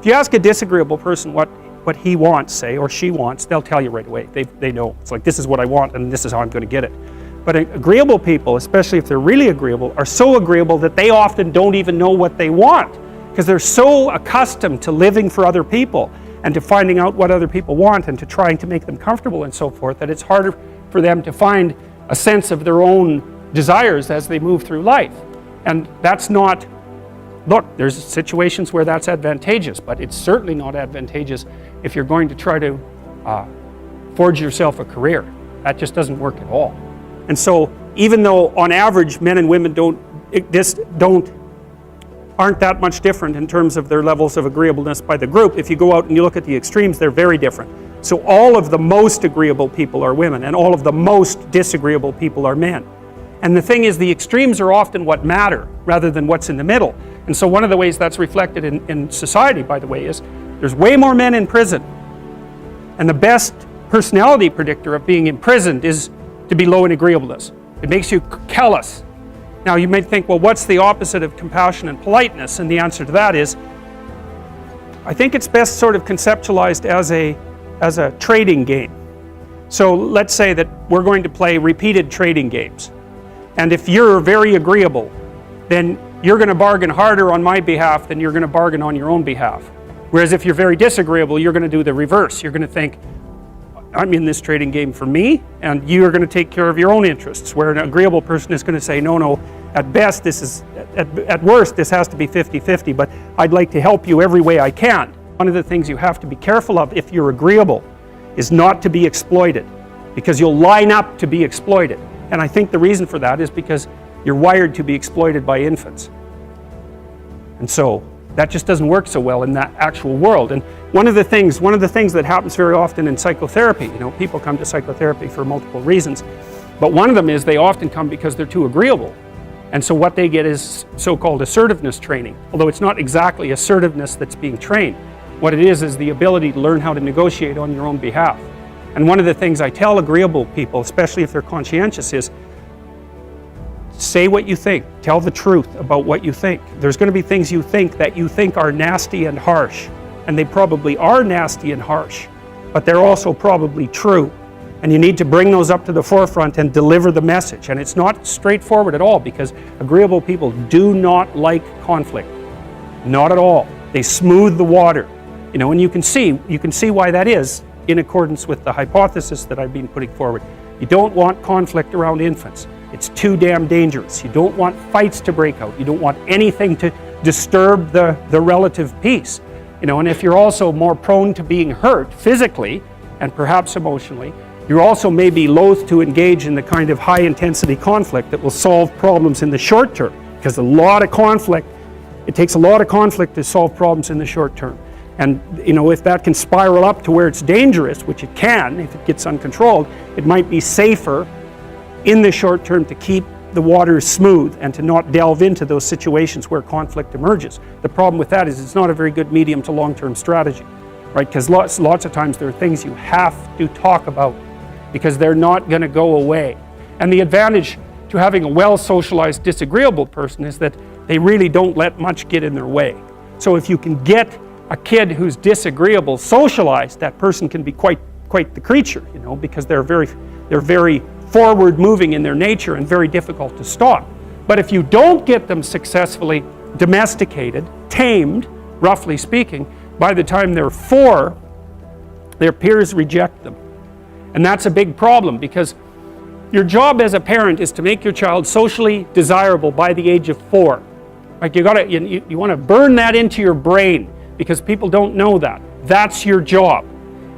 If you ask a disagreeable person what he wants, say, or she wants, they'll tell you right away. They know. It's like, this is what I want and this is how I'm going to get it. But agreeable people, especially if they're really agreeable, are so agreeable that they often don't even know what they want, because they're so accustomed to living for other people and to finding out what other people want and to trying to make them comfortable and so forth, that it's harder for them to find a sense of their own desires as they move through life. And that's not, look, there's situations where that's advantageous, but it's certainly not advantageous if you're going to try to forge yourself a career. That just doesn't work at all. And so, even though on average men and women aren't that much different in terms of their levels of agreeableness by the group, if you go out and you look at the extremes, they're very different. So all of the most agreeable people are women, and all of the most disagreeable people are men. And the thing is, the extremes are often what matter rather than what's in the middle. And so one of the ways that's reflected in society, by the way, is there's way more men in prison. And the best personality predictor of being imprisoned is to be low in agreeableness. It makes you callous. Now you might think, well, what's the opposite of compassion and politeness? And the answer to that is, I think it's best sort of conceptualized as a trading game. So let's say that we're going to play repeated trading games. And if you're very agreeable, then you're going to bargain harder on my behalf than you're going to bargain on your own behalf. Whereas if you're very disagreeable, you're going to do the reverse. You're going to think, I'm in this trading game for me, and you're going to take care of your own interests. Where an agreeable person is going to say, no, at best this is, at worst this has to be 50-50, but I'd like to help you every way I can. One of the things you have to be careful of if you're agreeable is not to be exploited, because you'll line up to be exploited. And I think the reason for that is because you're wired to be exploited by infants. And so that just doesn't work so well in that actual world. And one of the things that happens very often in psychotherapy, people come to psychotherapy for multiple reasons, but one of them is they often come because they're too agreeable. And so what they get is so-called assertiveness training, although it's not exactly assertiveness that's being trained. What it is the ability to learn how to negotiate on your own behalf. And one of the things I tell agreeable people, especially if they're conscientious, is say what you think. Tell the truth about what you think. There's going to be things you think that you think are nasty and harsh. And they probably are nasty and harsh, but they're also probably true. And you need to bring those up to the forefront and deliver the message. And it's not straightforward at all, because agreeable people do not like conflict. Not at all. They smooth the water. And you can see why that is in accordance with the hypothesis that I've been putting forward. You don't want conflict around infants. It's too damn dangerous. You don't want fights to break out. You don't want anything to disturb the relative peace. And if you're also more prone to being hurt physically and perhaps emotionally, you're also maybe loath to engage in the kind of high intensity conflict that will solve problems in the short term, because it takes a lot of conflict to solve problems in the short term. And if that can spiral up to where it's dangerous, which it can if it gets uncontrolled, it might be safer in the short term to keep the waters smooth and to not delve into those situations where conflict emerges. The problem with that is it's not a very good medium to long-term strategy, right? Because lots of times there are things you have to talk about because they're not going to go away. And the advantage to having a well-socialized disagreeable person is that they really don't let much get in their way. So if you can get a kid who's disagreeable socialized, that person can be quite the creature, because they're very forward-moving in their nature and very difficult to stop. But if you don't get them successfully domesticated, tamed, roughly speaking, by the time they're 4, their peers reject them. And that's a big problem, because your job as a parent is to make your child socially desirable by the age of 4. Like you want to burn that into your brain, because people don't know that. That's your job.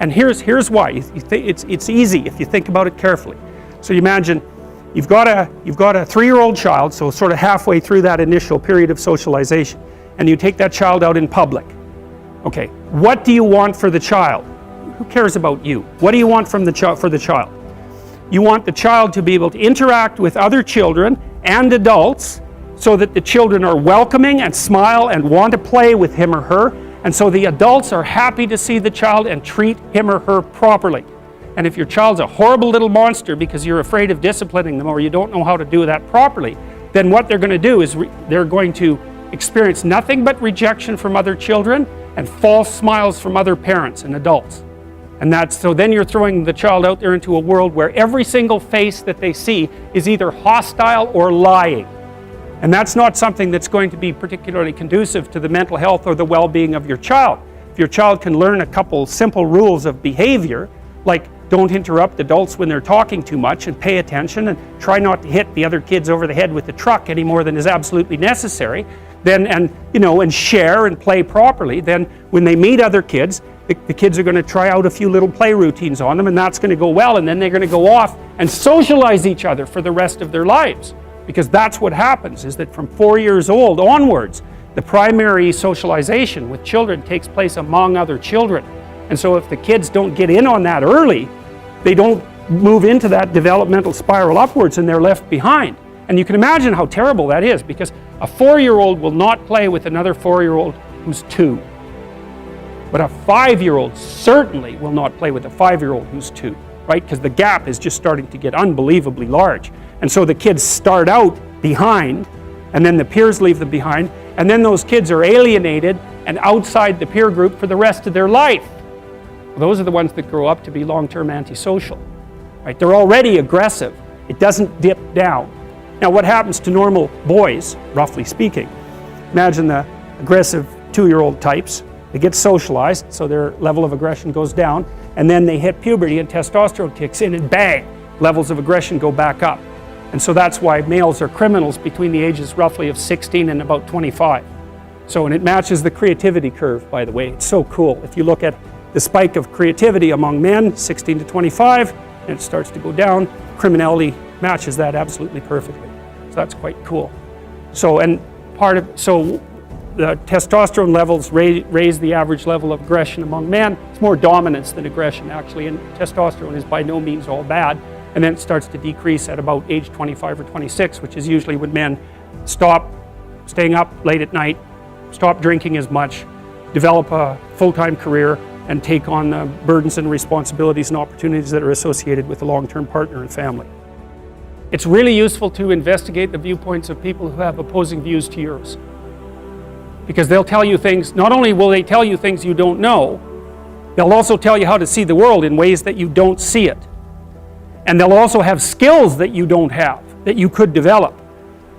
And here's why. It's easy if you think about it carefully. So you imagine you've got a 3-year-old child, so sort of halfway through that initial period of socialization, and you take that child out in public. Okay, what do you want for the child? Who cares about you? What do you want for the child? You want the child to be able to interact with other children and adults so that the children are welcoming and smile and want to play with him or her, and so the adults are happy to see the child and treat him or her properly. And if your child's a horrible little monster because you're afraid of disciplining them or you don't know how to do that properly, then what they're going to do is they're going to experience nothing but rejection from other children, and false smiles from other parents and adults. And so then you're throwing the child out there into a world where every single face that they see is either hostile or lying. And that's not something that's going to be particularly conducive to the mental health or the well-being of your child. If your child can learn a couple simple rules of behavior, like don't interrupt adults when they're talking too much, and pay attention, and try not to hit the other kids over the head with the truck any more than is absolutely necessary, then, and share and play properly, then when they meet other kids, the kids are going to try out a few little play routines on them, and that's going to go well, and then they're going to go off and socialize each other for the rest of their lives. Because that's what happens, is that from 4 years old onwards, the primary socialization with children takes place among other children. And so if the kids don't get in on that early, they don't move into that developmental spiral upwards, and they're left behind. And you can imagine how terrible that is, because a 4-year-old will not play with another 4-year-old who's 2. But a 5-year-old certainly will not play with a 5-year-old who's 2, right? Because the gap is just starting to get unbelievably large. And so the kids start out behind, and then the peers leave them behind, and then those kids are alienated and outside the peer group for the rest of their life. Those are the ones that grow up to be long-term antisocial, right? They're already aggressive. It doesn't dip down. Now, what happens to normal boys, roughly speaking? Imagine the aggressive 2-year-old types. They get socialized, so their level of aggression goes down, and then they hit puberty and testosterone kicks in, and bang, levels of aggression go back up. And so that's why males are criminals between the ages roughly of 16 and about 25. So, and it matches the creativity curve, by the way. It's so cool. If you look at the spike of creativity among men, 16 to 25, and it starts to go down, criminality matches that absolutely perfectly. So that's quite cool. So, and so the testosterone levels raise the average level of aggression among men. It's more dominance than aggression, actually, and testosterone is by no means all bad. And then it starts to decrease at about age 25 or 26, which is usually when men stop staying up late at night, stop drinking as much, develop a full-time career, and take on the burdens and responsibilities and opportunities that are associated with a long-term partner and family. It's really useful to investigate the viewpoints of people who have opposing views to yours. Because they'll tell you things, not only will they tell you things you don't know, they'll also tell you how to see the world in ways that you don't see it. And they'll also have skills that you don't have, that you could develop.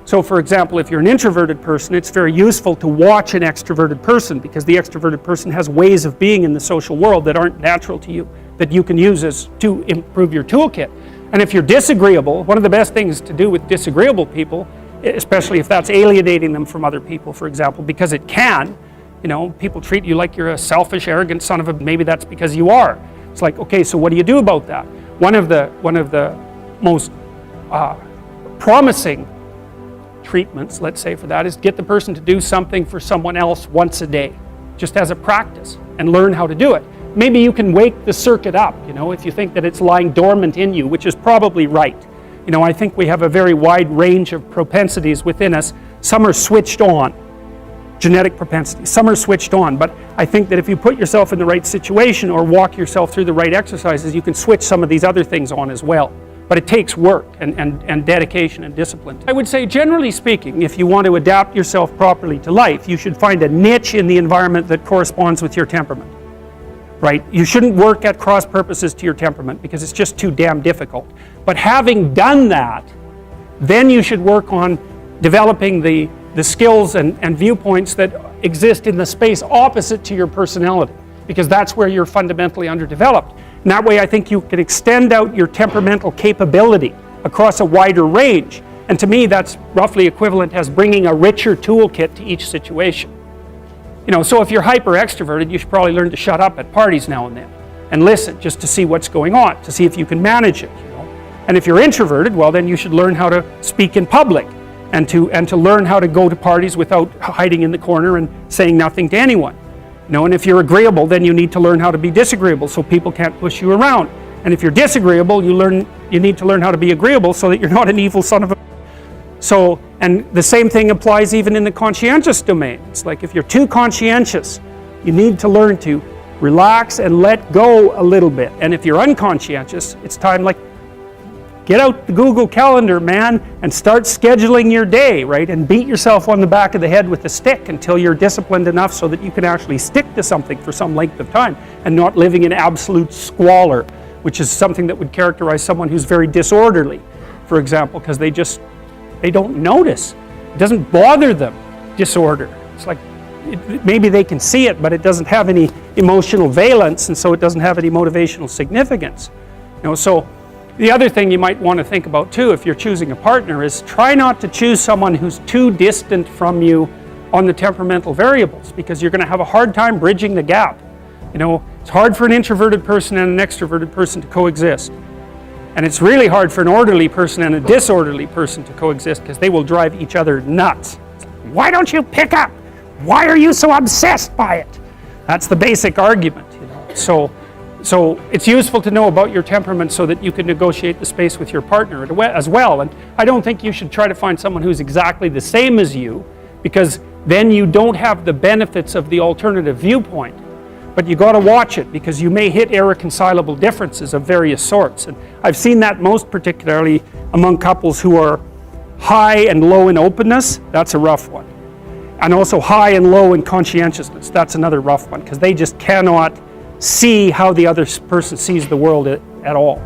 So for example, if you're an introverted person, it's very useful to watch an extroverted person, because the extroverted person has ways of being in the social world that aren't natural to you, that you can use to improve your toolkit. And if you're disagreeable, one of the best things to do with disagreeable people, especially if that's alienating them from other people, for example, because it can, people treat you like you're a selfish, arrogant son of a, maybe that's because you are. It's like, okay, so what do you do about that? One of the most promising treatments, let's say, for that is get the person to do something for someone else once a day, just as a practice, and learn how to do it. Maybe you can wake the circuit up, if you think that it's lying dormant in you, which is probably right. I think we have a very wide range of propensities within us. Some are switched on, genetic propensities. Some are switched on, but I think that if you put yourself in the right situation or walk yourself through the right exercises, you can switch some of these other things on as well. But it takes work and dedication and discipline. I would say, generally speaking, if you want to adapt yourself properly to life, you should find a niche in the environment that corresponds with your temperament. Right? You shouldn't work at cross purposes to your temperament, because it's just too damn difficult. But having done that, then you should work on developing the skills and viewpoints that exist in the space opposite to your personality, because that's where you're fundamentally underdeveloped. And that way I think you can extend out your temperamental capability across a wider range. And to me, that's roughly equivalent as bringing a richer toolkit to each situation. So if you're hyper extroverted, you should probably learn to shut up at parties now and then and listen just to see what's going on, to see if you can manage it. And if you're introverted, well, then you should learn how to speak in public and to learn how to go to parties without hiding in the corner and saying nothing to anyone. And if you're agreeable, then you need to learn how to be disagreeable so people can't push you around. And if you're disagreeable, you need to learn how to be agreeable so that you're not an evil son of a... So, and the same thing applies even in the conscientious domain. It's like if you're too conscientious, you need to learn to relax and let go a little bit. And if you're unconscientious, it's time, like get out the Google Calendar, man, and start scheduling your day, right? And beat yourself on the back of the head with a stick until you're disciplined enough so that you can actually stick to something for some length of time and not living in absolute squalor, which is something that would characterize someone who's very disorderly, for example, because they don't notice. It doesn't bother them, disorder. It's like, maybe they can see it, but it doesn't have any emotional valence, and so it doesn't have any motivational significance. So the other thing you might want to think about too, if you're choosing a partner, is try not to choose someone who's too distant from you on the temperamental variables, because you're going to have a hard time bridging the gap. It's hard for an introverted person and an extroverted person to coexist. And it's really hard for an orderly person and a disorderly person to coexist, because they will drive each other nuts. Why don't you pick up? Why are you so obsessed by it? That's the basic argument. So it's useful to know about your temperament so that you can negotiate the space with your partner as well. And I don't think you should try to find someone who's exactly the same as you, because then you don't have the benefits of the alternative viewpoint. But you got to watch it, because you may hit irreconcilable differences of various sorts. And I've seen that most particularly among couples who are high and low in openness. That's a rough one. And also high and low in conscientiousness. That's another rough one, because they just cannot see how the other person sees the world at all.